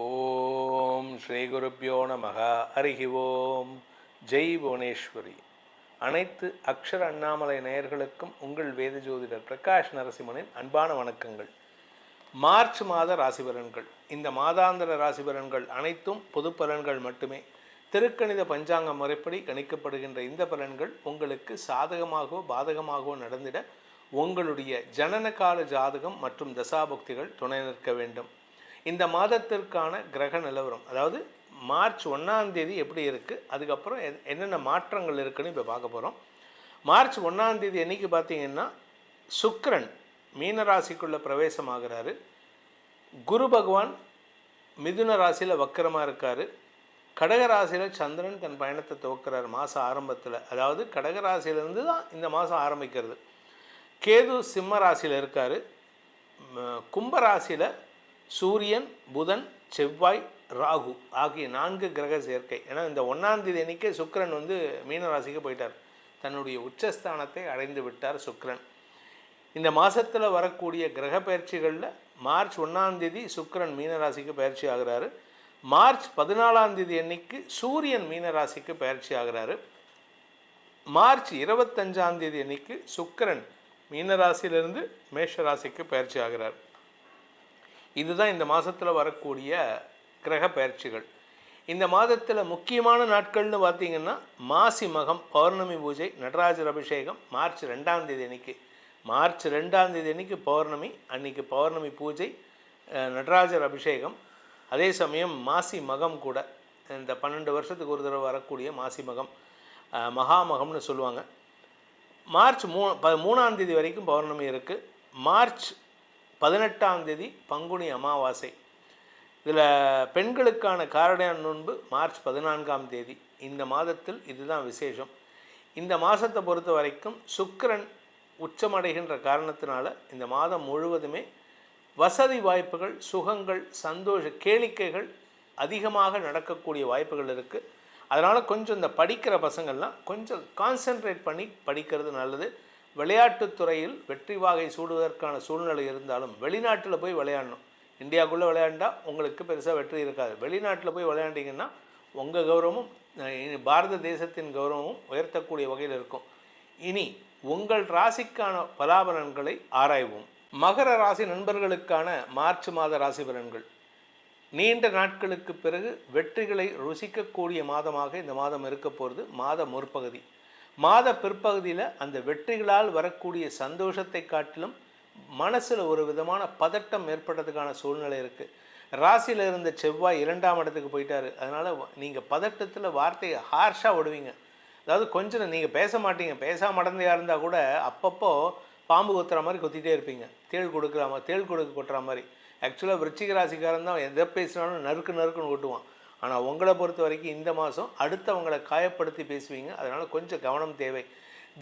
ஓம் ஸ்ரீ குருப்பியோ நமக. ஹரிஹி ஓம். ஜெய் புவனேஸ்வரி. அனைத்து அக்ஷர அண்ணாமலை நேயர்களுக்கும் உங்கள் வேத ஜோதிடர் பிரகாஷ் நரசிம்மனின் அன்பான வணக்கங்கள். மார்ச் மாத ராசி பலன்கள். இந்த மாதாந்திர ராசி பலன்கள் அனைத்தும் பொது பலன்கள் மட்டுமே. திருக்கணித பஞ்சாங்க முறைப்படி கணிக்கப்படுகின்ற இந்த பலன்கள் உங்களுக்கு சாதகமாகவோ பாதகமாகவோ நடந்திட உங்களுடைய ஜனன கால ஜாதகம் மற்றும் தசாபுக்திகள் துணை நிற்க வேண்டும். இந்த மாதத்திற்கான கிரக நிலவரம், அதாவது மார்ச் 1ஆம் தேதி எப்படி இருக்குது, அதுக்கப்புறம் என்னென்ன மாற்றங்கள் இருக்குதுன்னு இப்போ பார்க்க போகிறோம். மார்ச் 1ஆம் தேதி என்றைக்கு பார்த்தீங்கன்னா சுக்கிரன் மீனராசிக்குள்ளே பிரவேசமாகிறாரு. குரு பகவான் மிதுன ராசியில் வக்கரமாக இருக்கார். கடகராசியில் சந்திரன் தன் பயணத்தை துவக்கிறார் மாத ஆரம்பத்தில். அதாவது கடகராசியிலேருந்து தான் இந்த மாதம் ஆரம்பிக்கிறது. கேது சிம்ம ராசியில் இருக்கார். கும்பராசியில் சூரியன், புதன், செவ்வாய், ராகு ஆகிய 4 கிரக சேர்க்கை. ஏன்னா இந்த 1ஆம் தேதி அன்றைக்கே சுக்கிரன் மீனராசிக்கு போயிட்டார். தன்னுடைய உச்சஸ்தானத்தை அடைந்து விட்டார் சுக்கிரன். இந்த மாதத்தில் வரக்கூடிய கிரக பயிற்சிகளில் மார்ச் 1ஆம் தேதி சுக்கிரன் மீனராசிக்கு பயிற்சி ஆகிறாரு. மார்ச் 14ஆம் தேதி அன்னைக்கு சூரியன் மீனராசிக்கு பயிற்சி ஆகிறாரு. மார்ச் 25ஆம் தேதி அன்னைக்கு சுக்கிரன் மீனராசியிலிருந்து மேஷராசிக்கு பயிற்சி ஆகிறார். இதுதான் இந்த மாதத்தில் வரக்கூடிய கிரக பயிற்சிகள். இந்த மாதத்தில் முக்கியமான நாட்கள்னு பார்த்திங்கன்னா மாசி மகம், பௌர்ணமி பூஜை, நடராஜர் அபிஷேகம் மார்ச் 2ஆம் தேதி அன்னைக்கு. மார்ச் 2ஆம் தேதி அன்னைக்கு பௌர்ணமி, அன்றைக்கி பௌர்ணமி பூஜை, நடராஜர் அபிஷேகம். அதே சமயம் மாசி மகம் கூட, இந்த 12 வருஷத்துக்கு ஒரு தடவை வரக்கூடிய மாசி மகம், மகாமகம்னு சொல்லுவாங்க. மார்ச் 3ஆம் தேதி வரைக்கும் பௌர்ணமி இருக்குது. மார்ச் 18ஆம் தேதி பங்குனி அமாவாசை. இதில் பெண்களுக்கான காரடையான் நோன்பு மார்ச் 14ஆம் தேதி. இந்த மாதத்தில் இதுதான் விசேஷம். இந்த மாதத்தை பொறுத்த வரைக்கும் சுக்கிரன் உச்சமடைகின்ற காரணத்தினால இந்த மாதம் முழுவதுமே வசதி வாய்ப்புகள், சுகங்கள், சந்தோஷ கேளிக்கைகள் அதிகமாக நடக்கக்கூடிய வாய்ப்புகள் இருக்குது. அதனால் கொஞ்சம் இந்த படிக்கிற பசங்கள்லாம் கொஞ்சம் கான்சென்ட்ரேட் பண்ணி படிக்கிறது நல்லது. விளையாட்டுத்துறையில் வெற்றி வாகை சூடுவதற்கான சூழ்நிலை இருந்தாலும் வெளிநாட்டில் போய் விளையாடணும். இந்தியாவுக்குள்ளே விளையாண்டா உங்களுக்கு பெருசாக வெற்றி இருக்காது. வெளிநாட்டில் போய் விளையாண்டிங்கன்னா உங்கள் கௌரவமும் பாரத தேசத்தின் கௌரவமும் உயர்த்தக்கூடிய வகையில் இருக்கும். இனி உங்கள் ராசிக்கான பலாபலன்களை ஆராய்வோம். மகர ராசி நண்பர்களுக்கான மார்ச் மாத ராசி பலன்கள். நீண்ட நாட்களுக்கு பிறகு வெற்றிகளை ருசிக்கக்கூடிய மாதமாக இந்த மாதம் இருக்க போகிறது. மாத முற்பகுதி, மாத பிற்பகுதியில் அந்த வெற்றிகளால் வரக்கூடிய சந்தோஷத்தை காட்டிலும் மனசில் ஒரு விதமான பதட்டம் ஏற்படுறதுக்கான சூழ்நிலை இருக்குது. ராசியில் இருந்த செவ்வாய் 2ஆம் இடத்துக்கு போயிட்டார். அதனால் நீங்கள் பதட்டத்தில் வார்த்தையை ஹார்ஷாக விடுவீங்க. அதாவது கொஞ்சம் நீங்கள் பேச மாட்டீங்க. பேசாம மடந்தையாக இருந்தால் கூட அப்பப்போ பாம்பு கொத்துற மாதிரி கொத்திட்டே இருப்பீங்க. தேள் கொடுக்க கொட்டுற மாதிரி. ஆக்சுவலாக விருச்சிக ராசிக்காரன் தான் எதை பேசினாலும் நறுக்குன்னு கொட்டுவான். ஆனால் உங்களை பொறுத்த வரைக்கும் இந்த மாதம் அடுத்தவங்களை காயப்படுத்தி பேசுவீங்க. அதனால் கொஞ்சம் கவனம் தேவை.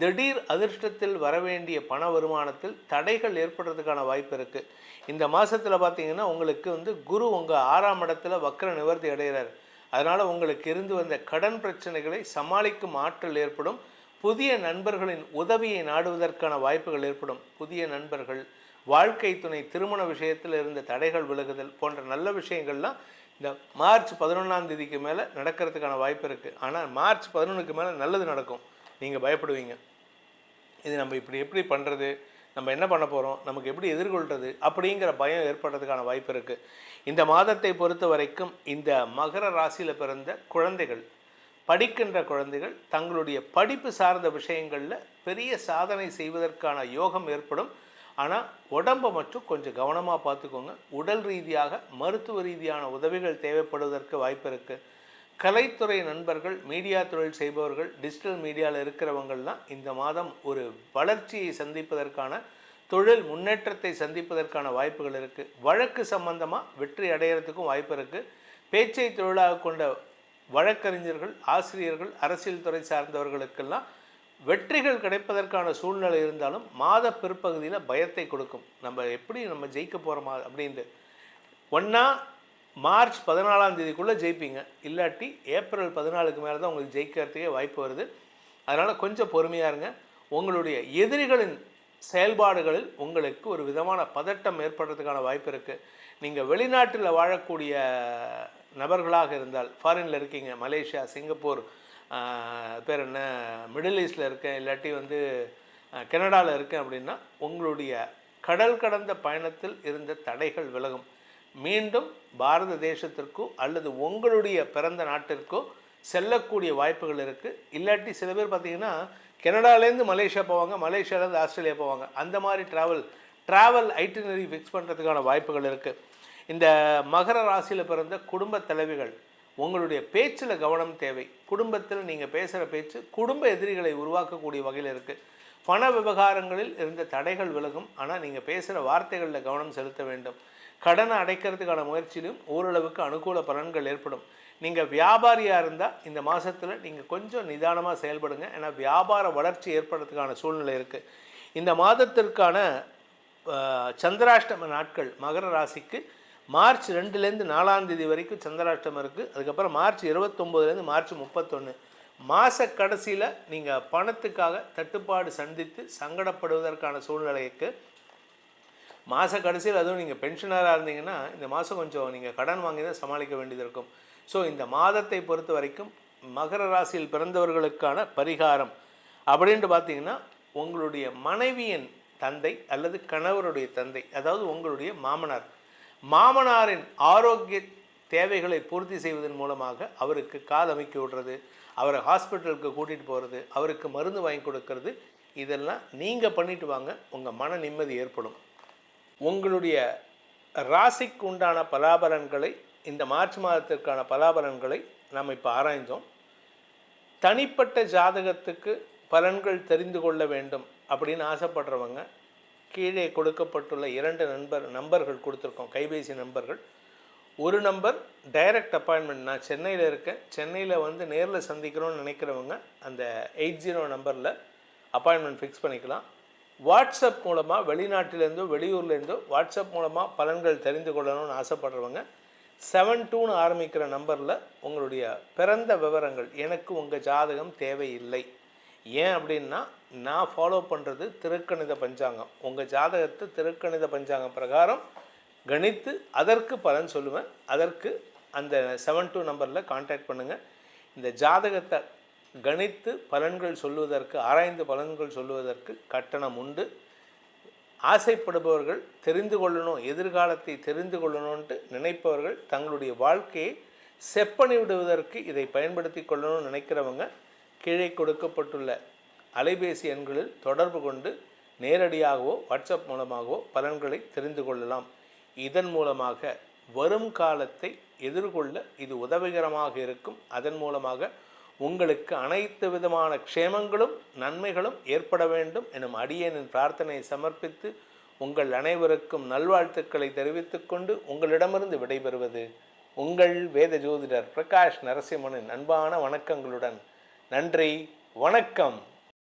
திடீர் அதிர்ஷ்டத்தில் வரவேண்டிய பண வருமானத்தில் தடைகள் ஏற்படுறதுக்கான வாய்ப்பு இருக்குது. இந்த மாதத்தில் பார்த்திங்கன்னா உங்களுக்கு குரு உங்கள் 6ஆம் இடத்துல வக்ர நிவர்த்தி அடைகிறார். அதனால் உங்களுக்கு இருந்து வந்த கடன் பிரச்சனைகளை சமாளிக்கும் ஆற்றல் ஏற்படும். புதிய நண்பர்களின் உதவியை நாடுவதற்கான வாய்ப்புகள் ஏற்படும். புதிய நண்பர்கள், வாழ்க்கை துணை, திருமண விஷயத்தில் இருந்த தடைகள் விலகுதல் போன்ற நல்ல விஷயங்கள்லாம் இந்த மார்ச் 11ஆம் தேதிக்கு மேலே நடக்கிறதுக்கான வாய்ப்பு இருக்குது. ஆனால் மார்ச் 11க்கு மேலே நல்லது நடக்கும். நீங்கள் பயப்படுவீங்க. இது நம்ம எப்படி பண்ணுறது, நம்ம என்ன பண்ண போகிறோம், நமக்கு எப்படி எதிர்கொள்கிறது அப்படிங்கிற பயம் ஏற்படுறதுக்கான வாய்ப்பு இருக்குது. இந்த மாதத்தை பொறுத்த வரைக்கும் இந்த மகர ராசியில் பிறந்த குழந்தைகள், படிக்கின்ற குழந்தைகள் தங்களுடைய படிப்பு சார்ந்த விஷயங்களில் பெரிய சாதனை செய்வதற்கான யோகம் ஏற்படும். ஆனால் உடம்பை மட்டும் கொஞ்சம் கவனமாக பார்த்துக்கோங்க. உடல் ரீதியாக மருத்துவ ரீதியான உதவிகள் தேவைப்படுவதற்கு வாய்ப்பு இருக்குது. கலைத்துறை நண்பர்கள், மீடியா தொழில் செய்பவர்கள், டிஜிட்டல் மீடியாவில் இருக்கிறவங்கள்லாம் இந்த மாதம் ஒரு வளர்ச்சியை சந்திப்பதற்கான, தொழில் முன்னேற்றத்தை சந்திப்பதற்கான வாய்ப்புகள் இருக்குது. வழக்கு சம்பந்தமாக வெற்றி அடைகிறதுக்கும் வாய்ப்பு இருக்குது. பேச்சை தொழிலாக கொண்ட வழக்கறிஞர்கள், ஆசிரியர்கள், அரசியல் துறை சார்ந்தவர்களுக்கெல்லாம் வெற்றிகள் கிடைப்பதற்கான சூழ்நிலை இருந்தாலும் மாத பிற்பகுதியில் பயத்தை கொடுக்கும். நம்ம ஜெயிக்க போகிறோமா அப்படின்ட்டு. ஒன்றா மார்ச் 14ஆம் தேதிக்குள்ளே ஜெயிப்பீங்க, இல்லாட்டி ஏப்ரல் 14க்கு மேலே தான் உங்களுக்கு ஜெயிக்கிறதுக்கே வாய்ப்பு வருது. அதனால் கொஞ்சம் பொறுமையாக இருங்க. உங்களுடைய எதிரிகளின் செயல்பாடுகளில் உங்களுக்கு ஒரு விதமான பதட்டம் ஏற்படுறதுக்கான வாய்ப்பு இருக்குது. நீங்கள் வெளிநாட்டில் வாழக்கூடிய நபர்களாக இருந்தால், ஃபாரினில் இருக்கீங்க, மலேசியா, சிங்கப்பூர், பேர் என்ன, மிடில் ஈஸ்டில் இருக்கேன், இல்லாட்டி வந்து கனடாவில் இருக்கேன் அப்படின்னா உங்களுடைய கடல் கடந்த பயணத்தில் இருந்த தடைகள் விலகும். மீண்டும் பாரத தேசத்திற்கோ அல்லது உங்களுடைய பிறந்த நாட்டிற்கோ செல்லக்கூடிய வாய்ப்புகள் இருக்குது. இல்லாட்டி சில பேர் பார்த்திங்கன்னா கனடாலேருந்து மலேசியா போவாங்க, மலேசியாவிலேருந்து ஆஸ்திரேலியா போவாங்க. அந்த மாதிரி ட்ராவல் ஐட்டினரி ஃபிக்ஸ் பண்ணுறதுக்கான வாய்ப்புகள் இருக்குது. இந்த மகர ராசியில் பிறந்த குடும்ப தலைவிகள், உங்களுடைய பேச்சில் கவனம் தேவை. குடும்பத்தில் நீங்கள் பேசுகிற பேச்சு குடும்ப எதிரிகளை உருவாக்கக்கூடிய வகையில் இருக்குது. பண விவகாரங்களில் இருந்த தடைகள் விலகும். ஆனால் நீங்கள் பேசுகிற வார்த்தைகளில் கவனம் செலுத்த வேண்டும். கடனை அடைக்கிறதுக்கான முயற்சியிலும் ஓரளவுக்கு அனுகூல பலன்கள் ஏற்படும். நீங்கள் வியாபாரியாக இருந்தால் இந்த மாதத்தில் நீங்கள் கொஞ்சம் நிதானமாக செயல்படுங்க. ஏன்னா வியாபார வளர்ச்சி ஏற்படுறதுக்கான சூழ்நிலை இருக்குது. இந்த மாதத்திற்கான சந்திராஷ்டம நாட்கள் மகர ராசிக்கு மார்ச் 2லேருந்து 4ஆம் தேதி வரைக்கும் சந்திராஷ்டமம் இருக்குது. அதுக்கப்புறம் மார்ச் 29லேருந்து மார்ச் 31. மாத கடைசியில் நீங்கள் பணத்துக்காக தட்டுப்பாடு சந்தித்து சங்கடப்படுவதற்கான சூழ்நிலைக்கு மாத கடைசியில், அதுவும் நீங்கள் பென்ஷனராக இருந்தீங்கன்னா இந்த மாதம் கொஞ்சம் நீங்கள் கடன் வாங்கி தான் சமாளிக்க வேண்டியது இருக்கும். ஸோ இந்த மாதத்தை பொறுத்த வரைக்கும் மகர ராசியில் பிறந்தவர்களுக்கான பரிகாரம் அப்படின்ட்டு பார்த்தீங்கன்னா, உங்களுடைய மனைவியின் தந்தை அல்லது கணவருடைய தந்தை, அதாவது உங்களுடைய மாமனாரின் ஆரோக்கிய தேவைகளை பூர்த்தி செய்வதன் மூலமாக அவருக்கு காதமைக்கி விடுறது, அவரை ஹாஸ்பிட்டலுக்கு கூட்டிகிட்டு போகிறது, அவருக்கு மருந்து வாங்கி கொடுக்கறது, இதெல்லாம் நீங்கள் பண்ணிட்டு வாங்க. உங்கள் மன நிம்மதி ஏற்படும். உங்களுடைய ராசிக்கு உண்டான பலாபலன்களை, இந்த மார்ச் மாதத்திற்கான பலாபலன்களை நாம் இப்போ ஆராய்ந்தோம். தனிப்பட்ட ஜாதகத்துக்கு பலன்கள் தெரிந்து கொள்ள வேண்டும் அப்படின்னு ஆசைப்படுறவங்க கீழே கொடுக்கப்பட்டுள்ள 2 நம்பர்கள் கொடுத்துருக்கோம், கைபேசி நம்பர்கள். ஒரு நம்பர் டைரக்ட் அப்பாயின்மெண்ட். நான் சென்னையில் இருக்கேன், சென்னையில் வந்து நேரில் சந்திக்கணும்னு நினைக்கிறவங்க அந்த 80 நம்பரில் அப்பாயின்மெண்ட் ஃபிக்ஸ் பண்ணிக்கலாம். வாட்ஸ்அப் மூலமாக வெளிநாட்டிலேருந்தோ வெளியூர்லேருந்தோ வாட்ஸ்அப் மூலமாக பலன்கள் தெரிந்து கொள்ளணும்னு ஆசைப்படுறவங்க 72 ஆரம்பிக்கிற நம்பரில் உங்களுடைய பிறந்த விவரங்கள், எனக்கு உங்கள் ஜாதகம் தேவையில்லை. ஏன் அப்படின்னா, நான் ஃபாலோ பண்ணுறது திருக்கணித பஞ்சாங்கம். உங்கள் ஜாதகத்தை திருக்கணித பஞ்சாங்கம் பிரகாரம் கணித்து அதற்கு பலன் சொல்லுவேன். அதற்கு அந்த 72 நம்பரில் கான்டாக்ட் பண்ணுங்கள். இந்த ஜாதகத்தை கணித்து பலன்கள் சொல்லுவதற்கு, ஆராய்ந்து பலன்கள் சொல்லுவதற்கு கட்டணம் உண்டு. ஆசைப்படுபவர்கள், தெரிந்து கொள்ளணும், எதிர்காலத்தை தெரிந்து கொள்ளணும்ன்ட்டு நினைப்பவர்கள், தங்களுடைய வாழ்க்கையை செப்பனி விடுவதற்கு இதை பயன்படுத்தி கொள்ளணும்னு நினைக்கிறவங்க கீழே கொடுக்கப்பட்டுள்ள அலைபேசி எண்களில் தொடர்பு கொண்டு நேரடியாகவோ வாட்ஸ்அப் மூலமாகவோ பலன்களை தெரிந்து கொள்ளலாம். இதன் மூலமாக வரும் காலத்தை எதிர்கொள்ள இது உதவிகரமாக இருக்கும். அதன் மூலமாக உங்களுக்கு அனைத்து விதமான க்ஷேமங்களும் நன்மைகளும் ஏற்பட வேண்டும் எனும் அடியேனின் பிரார்த்தனையை சமர்ப்பித்து உங்கள் அனைவருக்கும் நல்வாழ்த்துக்களை தெரிவித்துக்கொண்டு உங்களிடமிருந்து விடைபெறுவது உங்கள் வேத ஜோதிடர் பிரகாஷ் நரசிம்மனின் அன்பான வணக்கங்களுடன். நன்றி, வணக்கம்.